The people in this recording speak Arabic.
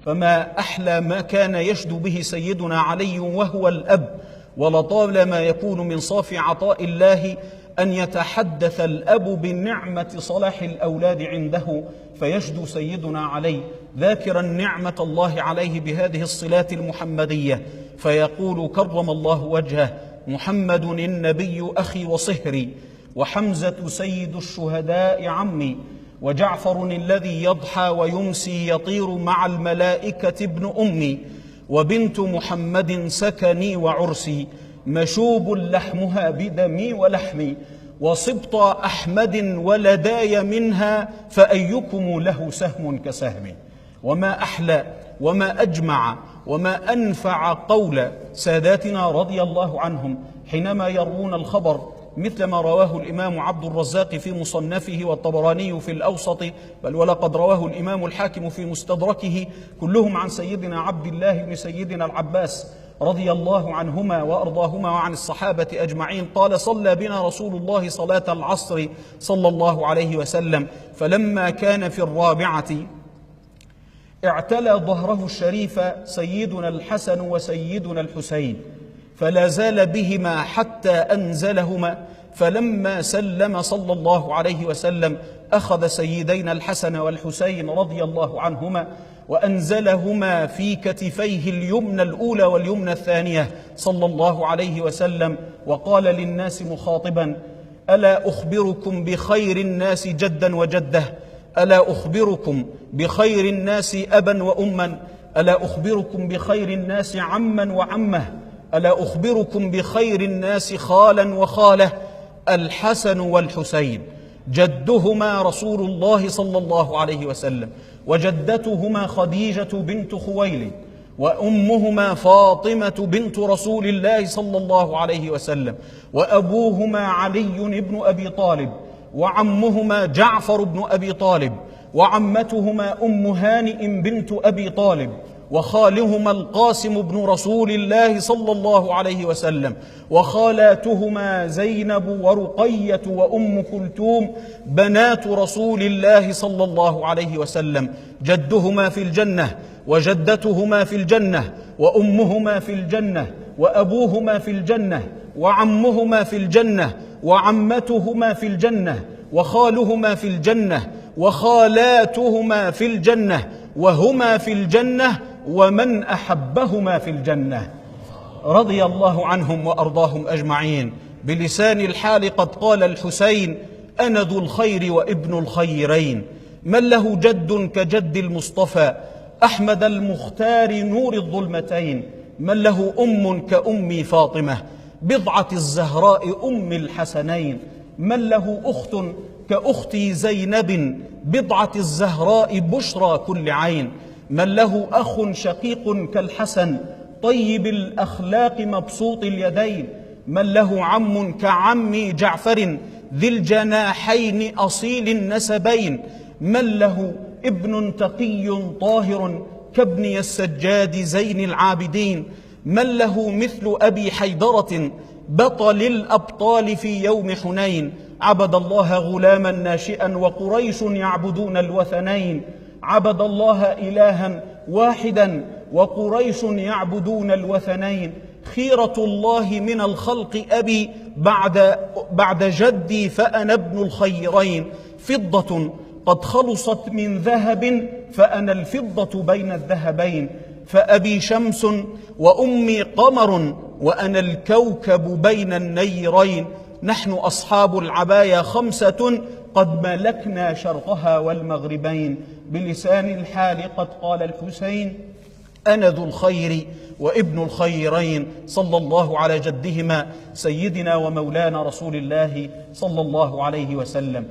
فما أحلى ما كان يشدو به سيدنا علي وهو الأب، ولطالما يكون من صافي عطاء الله أن يتحدث الأب بنعمة صلاح الأولاد عنده، فيشدو سيدنا علي ذاكرا نعمة الله عليه بهذه الصلات المحمدية، فيقول كرم الله وجهه: محمد النبي أخي وصهري، وحمزة سيد الشهداء عمي، وجعفر الذي يضحى ويمسي يطير مع الملائكة ابن أمي، وبنت محمد سكني وعرسي، مشوب لحمها بدمي ولحمي، وصبط أحمد ولداي منها، فأيكم له سهم كسهمي. وما أحلى وما أجمع وما أنفع قول ساداتنا رضي الله عنهم حينما يروون الخبر مثل ما رواه الإمام عبد الرزاق في مصنفه، والطبراني في الأوسط، بل ولقد رواه الإمام الحاكم في مستدركه، كلهم عن سيدنا عبد الله بن سيدنا العباس رضي الله عنهما وأرضاهما وعن الصحابة أجمعين، قال: صلى بنا رسول الله صلاة العصر صلى الله عليه وسلم، فلما كان في الرابعة اعتلى ظهره الشريف سيدنا الحسن وسيدنا الحسين، فلا زال بهما حتى أنزلهما، فلما سلم صلى الله عليه وسلم أخذ سيدينا الحسن والحسين رضي الله عنهما وأنزلهما في كتفيه اليمنى الأولى واليمنى الثانية صلى الله عليه وسلم، وقال للناس مخاطبا: ألا أخبركم بخير الناس جدا وجده؟ ألا أخبركم بخير الناس أبا وأما؟ ألا أخبركم بخير الناس عما وعمه؟ ألا أخبركم بخير الناس خالا وخاله؟ الحسن والحسين جدهما رسول الله صلى الله عليه وسلم، وجدتهما خديجة بنت خويلد، وأمهما فاطمة بنت رسول الله صلى الله عليه وسلم، وأبوهما علي بن أبي طالب، وعمهما جعفر بن أبي طالب، وعمتهما أم هانئ بنت أبي طالب، وخالهما القاسم بن رسول الله صلى الله عليه وسلم، وخالاتهما زينب ورقية وأم كلثوم بنات رسول الله صلى الله عليه وسلم، جدهما في الجنة، وجدتهما في الجنة، وأمهما في الجنة، وأبوهما في الجنة، وعمهما في الجنة، وعمتهما في الجنة، وخالهما في الجنة، وخالاتهما في الجنة، وهما في الجنة، ومن أحبهما في الجنة، رضي الله عنهم وأرضاهم أجمعين. بلسان الحال قد قال الحسين: أنا ذو الخير وابن الخيرين، من له جد كجد المصطفى أحمد المختار نور الظلمتين، من له أم كأمي فاطمة بضعة الزهراء أم الحسنين، من له أخت كأختي زينب بضعة الزهراء بشرى كل عين، من له أخ شقيق كالحسن طيب الأخلاق مبسوط اليدين، من له عم كعم جعفر ذي الجناحين أصيل النسبين، من له ابن تقي طاهر كابن السجاد زين العابدين، من له مثل أبي حيدرة بطل الأبطال في يوم حنين، عبد الله غلاما ناشئا وقريش يعبدون الوثنين، عبد الله إلها واحدا وقريش يعبدون الوثنين، خيرة الله من الخلق أبي بعد جدي فأنا ابن الخيرين، فضة قد خلصت من ذهب فأنا الفضة بين الذهبين، فأبي شمس وأمي قمر وأنا الكوكب بين النيرين، نحن أصحاب العبايا خمسة قد ملكنا شرقها والمغربين. بلسان الحال قد قال الحسين: أنا ذو الخير وابن الخيرين، صلى الله على جدهما سيدنا ومولانا رسول الله صلى الله عليه وسلم.